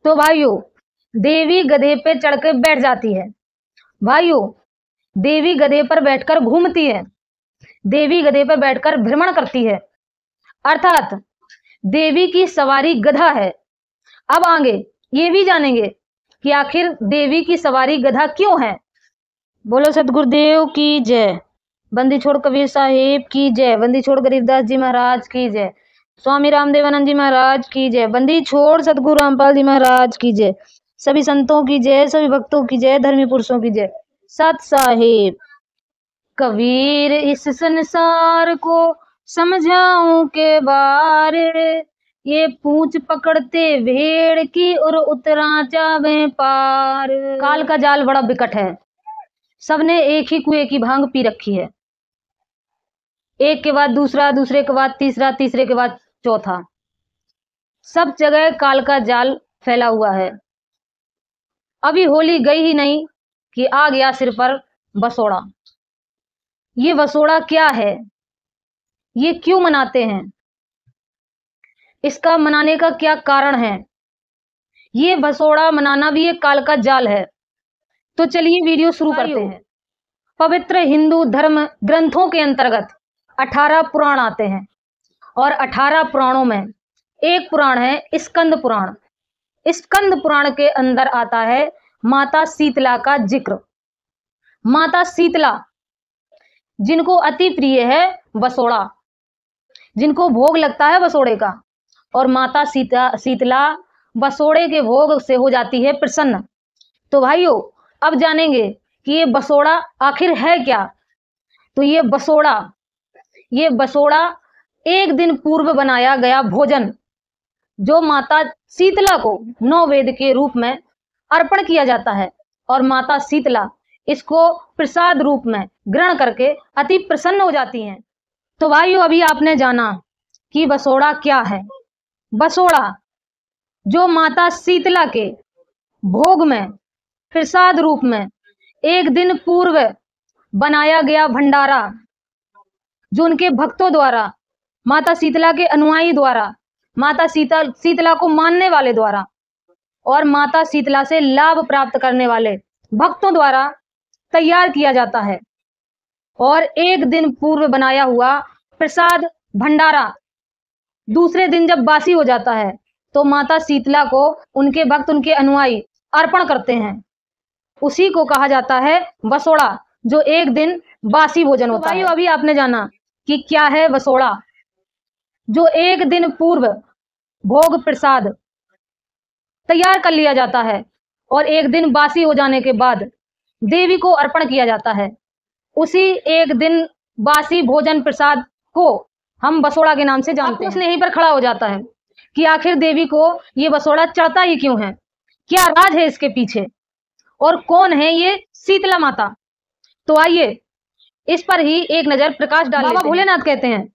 तो भाइयों देवी गधे पे चढ़ के बैठ जाती है। भाइयों देवी गधे पर बैठकर घूमती है, देवी गधे पर बैठकर भ्रमण करती है, अर्थात देवी की सवारी गधा है। अब आगे ये भी जानेंगे कि आखिर देवी की सवारी गधा क्यों है। बोलो सतगुरुदेव की जय, बंदी छोड़ कबीर साहेब की जय, बंदी छोड़ गरीबदास जी महाराज की जय, स्वामी रामदेवानंद जी महाराज की जय, बंदी छोड़ सतगुरु रामपाल जी महाराज की जय, सभी संतों की जय, सभी भक्तों की जय, धर्मी पुरुषों की जय। सत साहेब। कबीर इस संसार को समझाऊं के बारे, ये पूंछ पकड़ते भेड़ की और उतरा जावे पार। काल का जाल बड़ा विकट है, सबने एक ही कुएं की भांग पी रखी है, एक के बाद दूसरा, दूसरे के बाद तीसरा, तीसरे के बाद चौथा, सब जगह काल का जाल फैला हुआ है। अभी होली गई ही नहीं कि आ गया सिर पर बसोड़ा। ये बसोड़ा क्या है, ये क्यों मनाते हैं, इसका मनाने का क्या कारण है। ये बसोड़ा मनाना भी एक काल का जाल है। तो चलिए वीडियो शुरू करते हैं। पवित्र हिंदू धर्म ग्रंथों के अंतर्गत 18 पुराण आते हैं और 18 पुराणों में एक पुराण है स्कंद पुराण। स्कंद पुराण के अंदर आता है माता शीतला का जिक्र। माता शीतला जिनको अति प्रिय है बसोड़ा, जिनको भोग लगता है बसोड़े का, और माता शीतला बसोड़े के भोग से हो जाती है प्रसन्न। तो भाइयों अब जानेंगे कि ये बसोड़ा आखिर है क्या। तो ये बसोड़ा एक दिन पूर्व बनाया गया भोजन, जो माता शीतला को 9 वेद के रूप में अर्पण किया जाता है, और माता शीतला इसको प्रसाद रूप में ग्रहण करके अति प्रसन्न हो जाती हैं। तो भाइयों अभी आपने जाना कि बसोड़ा क्या है। बसोड़ा जो माता शीतला के भोग में प्रसाद रूप में एक दिन पूर्व बनाया गया भंडारा, जो उनके भक्तों द्वारा, माता शीतला के अनुयायी द्वारा, माता शीतला को मानने वाले द्वारा और माता शीतला से लाभ प्राप्त करने वाले भक्तों द्वारा तैयार किया जाता है। और एक दिन पूर्व बनाया हुआ प्रसाद भंडारा दूसरे दिन जब बासी हो जाता है तो माता शीतला को उनके भक्त, उनके अनुयायी अर्पण करते हैं। उसी को कहा जाता है बसोड़ा, जो एक दिन बासी भोजन होता है। अभी आपने जाना कि क्या है बसोड़ा। जो एक दिन पूर्व भोग प्रसाद तैयार कर लिया जाता है और एक दिन बासी हो जाने के बाद देवी को अर्पण किया जाता है, उसी एक दिन बासी भोजन प्रसाद को हम बसोड़ा के नाम से जानते हैं। उसने यहीं पर खड़ा हो जाता है कि आखिर देवी को ये बसोड़ा चढ़ता ही क्यों है, क्या राज है इसके पीछे, और कौन है ये शीतला माता। तो आइए इस पर ही एक नजर प्रकाश डाल लेते हैं। बाबा भोलेनाथ कहते हैं,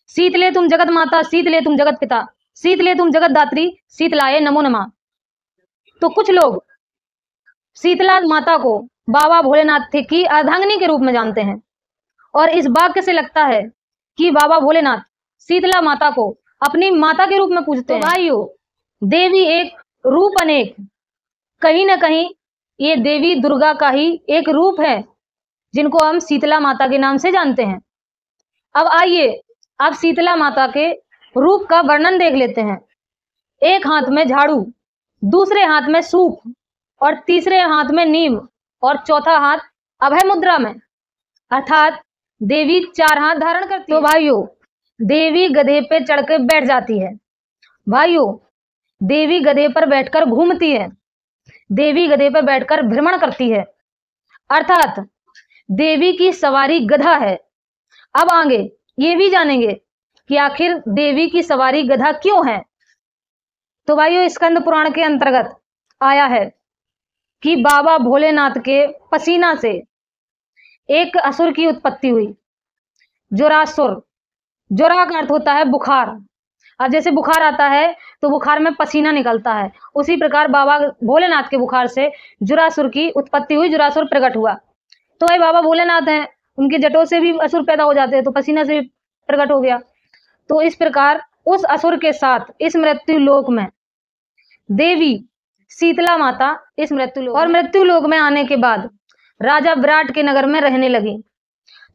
शीतले तुम जगत माता, शीतले तुम जगत पिता, शीतले तुम जगत दात्री, शीतलाए नमो नमः। तो कुछ लोग शीतला माता को बाबा भोलेनाथ की अर्धांगिनी के रूप में जानते हैं, और इस वाक्य से लगता है कि बाबा भोलेनाथ शीतला माता को अपनी माता के रूप में पूजते हैं। भाइयों देवी एक रूप अनेक, कहीं ना कहीं ये देवी दुर्गा का ही एक रूप है, जिनको हम शीतला माता के नाम से जानते हैं। अब आइए अब शीतला माता के रूप का वर्णन देख लेते हैं। एक हाथ में झाड़ू, दूसरे हाथ में सूप, और तीसरे हाथ में नीम, और चौथा हाथ अभय मुद्रा में, अर्थात देवी 4 हाथ धारण करती है। तो भाइयों देवी गधे पे चढ़ के बैठ जाती है। भाइयों देवी गधे पर बैठकर घूमती है, देवी गधे पर बैठकर भ्रमण करती है, अर्थात देवी की सवारी गधा है। अब आगे ये भी जानेंगे कि आखिर देवी की सवारी गधा क्यों है। तो भाइयों स्कंद पुराण के अंतर्गत आया है कि बाबा भोलेनाथ के पसीना से एक असुर की उत्पत्ति हुई, जोरासुर। जोरा का अर्थ होता है बुखार। अब जैसे बुखार आता है तो बुखार में पसीना निकलता है, उसी प्रकार बाबा भोलेनाथ के बुखार से जुरासुर की उत्पत्ति हुई, जुरासुर प्रकट हुआ। तो भाई बाबा भोलेनाथ हैं, उनके जटों से भी असुर पैदा हो जाते हैं, तो पसीना से भी प्रकट हो गया। तो इस प्रकार उस असुर के साथ इस मृत्यु लोक में देवी शीतला माता इस मृत्यु लोक में आने के बाद राजा विराट के नगर में रहने लगी।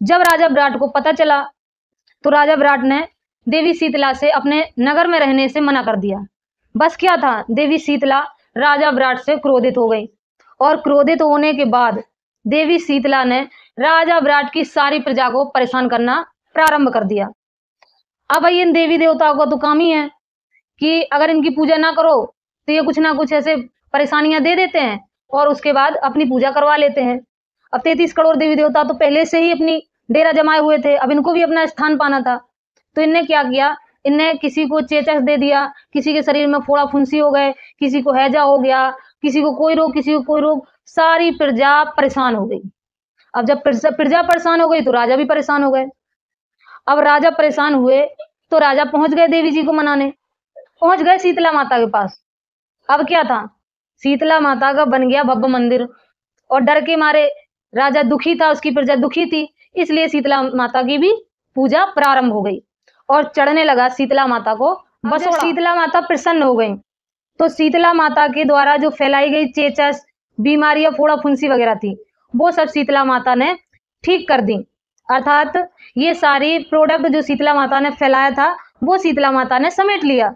जब राजा विराट को पता चला तो राजा विराट ने देवी शीतला से अपने नगर में रहने से मना कर दिया। बस क्या था, देवी शीतला राजा विराट से क्रोधित हो गई और क्रोधित होने के बाद देवी शीतला ने राजा विराट की सारी प्रजा को परेशान करना प्रारंभ कर दिया। अब भाई इन देवी देवताओं का तो काम ही है कि अगर इनकी पूजा ना करो तो ये कुछ ना कुछ ऐसे परेशानियां दे देते हैं और उसके बाद अपनी पूजा करवा लेते हैं। अब 33 करोड़ देवी देवता तो पहले से ही अपनी डेरा जमाए हुए थे, अब इनको भी अपना स्थान पाना था। तो इनने क्या किया, इनने किसी को चेचक दे दिया, किसी के शरीर में फोड़ा फुंसी हो गए, किसी को हैजा हो गया, किसी को कोई रोग, किसी को कोई रोग, सारी प्रजा परेशान हो गई। अब जब प्रजा परेशान हो गई तो राजा भी परेशान हो गए। अब राजा परेशान हुए तो राजा पहुंच गए देवी जी को मनाने, पहुंच गए शीतला माता के पास। अब क्या था, शीतला माता का बन गया भव्य मंदिर और डर के मारे राजा दुखी था, उसकी प्रजा दुखी थी, इसलिए शीतला माता की भी पूजा प्रारंभ हो गई और चढ़ने लगा शीतला माता को बसोड़ा। शीतला माता प्रसन्न हो गई तो शीतला माता के द्वारा जो फैलाई गई चेचस, बीमारियां, फोड़ा फुंसी वगैरह थी, वो सब शीतला माता ने ठीक कर दी। अर्थात ये सारी प्रोडक्ट जो शीतला माता ने फैलाया था वो शीतला माता ने समेट लिया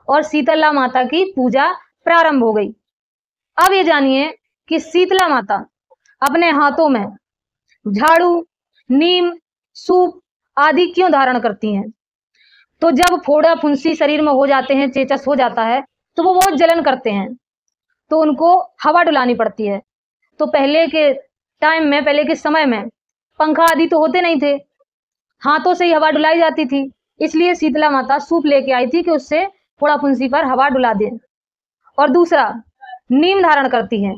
और शीतला माता की पूजा प्रारंभ हो गई। अब ये जानिए कि शीतला माता अपने हाथों में झाड़ू, नीम, सूप आदि क्यों धारण करती हैं। तो जब फोड़ा फुंसी शरीर में हो जाते हैं, चेचस हो जाता है, तो वो बहुत जलन करते हैं, तो उनको हवा डुलानी पड़ती है। तो पहले के टाइम में, पहले के समय में पंखा आदि तो होते नहीं थे, हाथों से ही हवा डुलाई जाती थी, इसलिए शीतला माता सूप लेके आई थी कि उससे फोड़ा फुंसी पर हवा डुला दें। और दूसरा, नीम धारण करती है।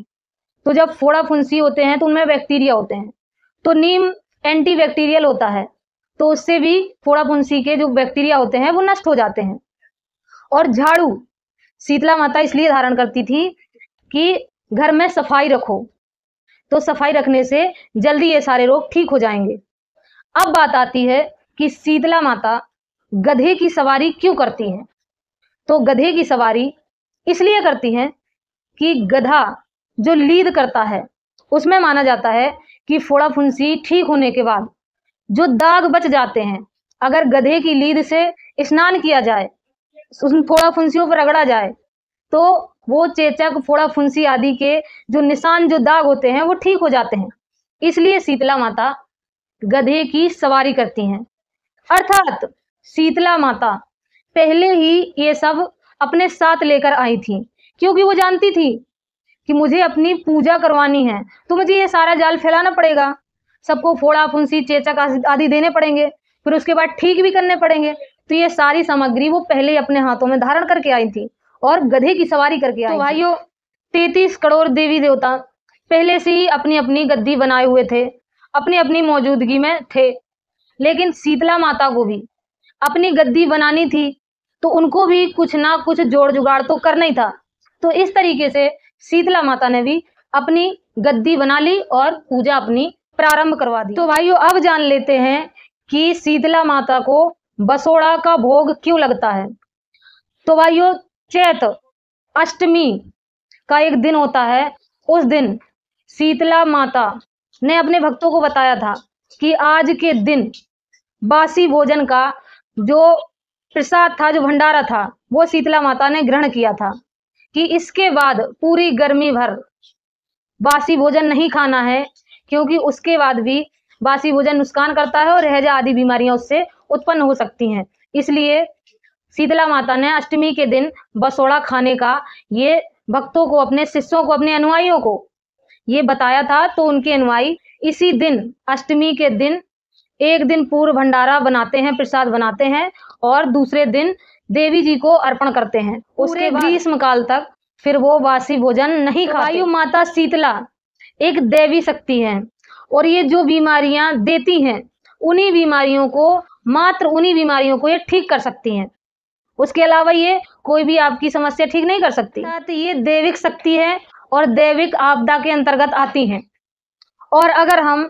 तो जब फोड़ा फुंसी होते हैं तो उनमें बैक्टीरिया होते हैं, तो नीम एंटी बैक्टीरियल होता है, तो उससे भी फोड़ा फुंसी के जो बैक्टीरिया होते हैं वो नष्ट हो जाते हैं। और झाड़ू शीतला माता इसलिए धारण करती थी कि घर में सफाई रखो, तो सफाई रखने से जल्दी ये सारे रोग ठीक हो जाएंगे। अब बात आती है कि शीतला माता गधे की सवारी क्यों करती हैं। तो गधे की सवारी इसलिए करती हैं कि गधा जो लीद करता है उसमें माना जाता है कि फोड़ा फुंसी ठीक होने के बाद जो दाग बच जाते हैं, अगर गधे की लीद से स्नान किया जाए, उन फोड़ा फुंसियों पर रगड़ा जाए, तो वो चेचक, फोड़ा फुंसी आदि के जो निशान, जो दाग होते हैं वो ठीक हो जाते हैं। इसलिए शीतला माता गधे की सवारी करती हैं। अर्थात शीतला माता पहले ही ये सब अपने साथ लेकर आई थी, क्योंकि वो जानती थी कि मुझे अपनी पूजा करवानी है तो मुझे ये सारा जाल फैलाना पड़ेगा, सबको फोड़ा फुंसी, चेचक आदि देने पड़ेंगे, फिर उसके बाद ठीक भी करने पड़ेंगे। तो ये सारी सामग्री वो पहले अपने हाथों में धारण करके आई थी और गधे की सवारी करके आई। तो भाइयों, 33 करोड़ देवी देवता पहले से ही अपनी अपनी गद्दी बनाए हुए थे, अपनी अपनी मौजूदगी में थे, लेकिन शीतला माता को भी अपनी गद्दी बनानी थी, तो उनको भी कुछ ना कुछ जोड़ जुगाड़ तो करना ही था। तो इस तरीके से शीतला माता ने भी अपनी गद्दी बना ली और पूजा अपनी प्रारंभ करवा दी। तो भाइयों, अब जान लेते हैं कि शीतला माता को बसोड़ा का भोग क्यों लगता है। तो भाइयों, चैत अष्टमी का एक दिन होता है, उस दिन शीतला माता ने अपने भक्तों को बताया था कि आज के दिन बासी भोजन का जो प्रसाद था, जो भंडारा था, वो शीतला माता ने ग्रहण किया था कि इसके बाद पूरी गर्मी भर बासी भोजन नहीं खाना है, क्योंकि उसके बाद भी बासी भोजन नुकसान करता है और हैजा आदि बीमारियां उससे उत्पन्न हो सकती हैं। इसलिए शीतला माता ने अष्टमी के दिन बसोड़ा खाने का ये भक्तों को, अपने शिष्यों को, अपने अनुयायियों को ये बताया था। तो उनके अनुयायी इसी दिन, अष्टमी के दिन, एक दिन पूर्व भंडारा बनाते हैं, प्रसाद बनाते हैं और दूसरे दिन देवी जी को अर्पण करते हैं। उसके ग्रीष्म काल तक फिर वो बासी भोजन नहीं खाते। वायु माता शीतला एक देवी शक्ति है और ये जो बीमारियां देती हैं, उन्हीं बीमारियों को, मात्र उन्हीं बीमारियों को ये ठीक कर सकती हैं। उसके अलावा ये कोई भी आपकी समस्या ठीक नहीं कर सकती। ये दैविक शक्ति है और दैविक आपदा के अंतर्गत आती हैं। और अगर हम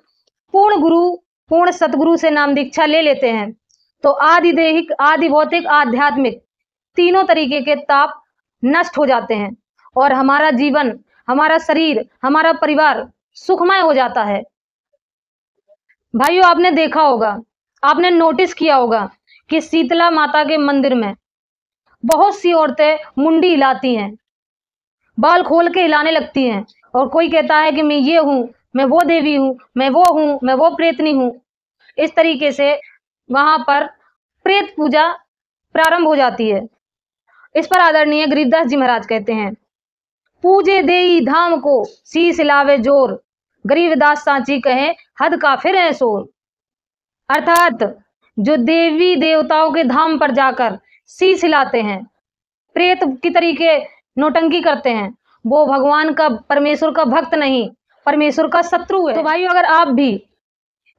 पूर्ण गुरु, पूर्ण सतगुरु से नाम दीक्षा ले लेते हैं तो आदि दैहिक, आदि भौतिक, आध्यात्मिक तीनों तरीके के ताप नष्ट हो जाते हैं और हमारा जीवन, हमारा शरीर, हमारा परिवार सुखमय हो जाता है। भाइयों, आपने देखा होगा, आपने नोटिस किया होगा कि शीतला माता के मंदिर में बहुत सी औरतें मुंडी हिलाती हैं, बाल खोल के हिलाने लगती हैं, और कोई कहता है कि मैं ये हूं, मैं वो देवी हूं, मैं वो हूं, मैं वो प्रेतनी हूं। इस तरीके से वहां पर प्रेत पूजा प्रारंभ हो जाती है। इस पर आदरणीय गरीबदास जी महाराज कहते हैं, पूजे देई धाम को शीस लावे जोर, गरीबदास सांची कहे हद का फिर है शोर। अर्थात जो देवी देवताओं के धाम पर जाकर शीस हिलाते हैं, प्रेत की तरीके नौटंकी करते हैं, वो भगवान का, परमेश्वर का भक्त नहीं, परमेश्वर का शत्रु है। तो भाइयों, अगर आप भी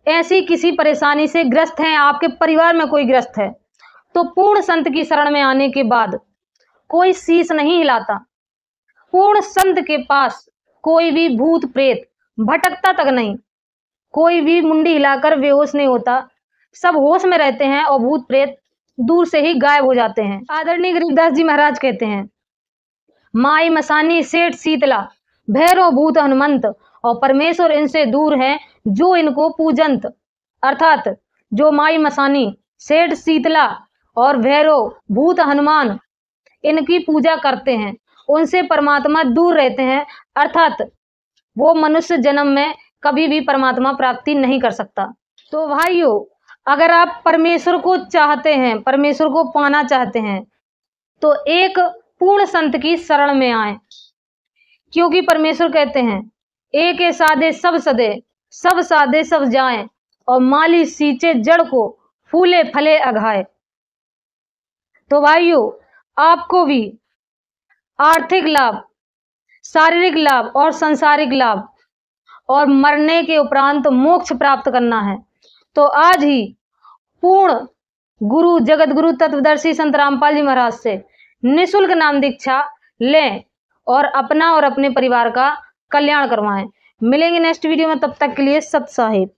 ऐसी किसी परेशानी से ग्रस्त हैं, आपके परिवार में कोई ग्रस्त है, तो पूर्ण संत की शरण में आने के बाद कोई शीस नहीं हिलाता। पूर्ण संत के पास कोई भी भूत प्रेत भटकता तक नहीं, कोई भी मुंडी हिलाकर बेहोश नहीं होता, सब होश में रहते हैं और भूत प्रेत दूर से ही गायब हो जाते हैं। आदरणीय गरीबदास जी महाराज कहते हैं, माई मसानी सेठ शीतला, भैरव भूत हनुमंत, और परमेश्वर इनसे दूर है जो इनको पूजंत। अर्थात जो माई मसानी, सेठ शीतला और भैरव भूत हनुमान इनकी पूजा करते हैं, उनसे परमात्मा दूर रहते हैं। अर्थात वो मनुष्य जन्म में कभी भी परमात्मा प्राप्ति नहीं कर सकता। तो भाइयों, अगर आप परमेश्वर को चाहते हैं, परमेश्वर को पाना चाहते हैं, तो एक पूर्ण संत की शरण में आए, क्योंकि परमेश्वर कहते हैं, एक साधे सब सदे, सब साधे सब जाएं, और माली सींचे जड़ को, फूले फले अघाए। तो भाइयों, आपको भी आर्थिक लाभ, शारीरिक लाभ और सांसारिक लाभ और मरने के उपरांत मोक्ष प्राप्त करना है, तो आज ही पूर्ण गुरु जगत गुरु तत्वदर्शी संत रामपाल जी महाराज से निःशुल्क नाम दीक्षा लें और अपना और अपने परिवार का कल्याण करवाएं। मिलेंगे नेक्स्ट वीडियो में, तब तक के लिए सत साहिब।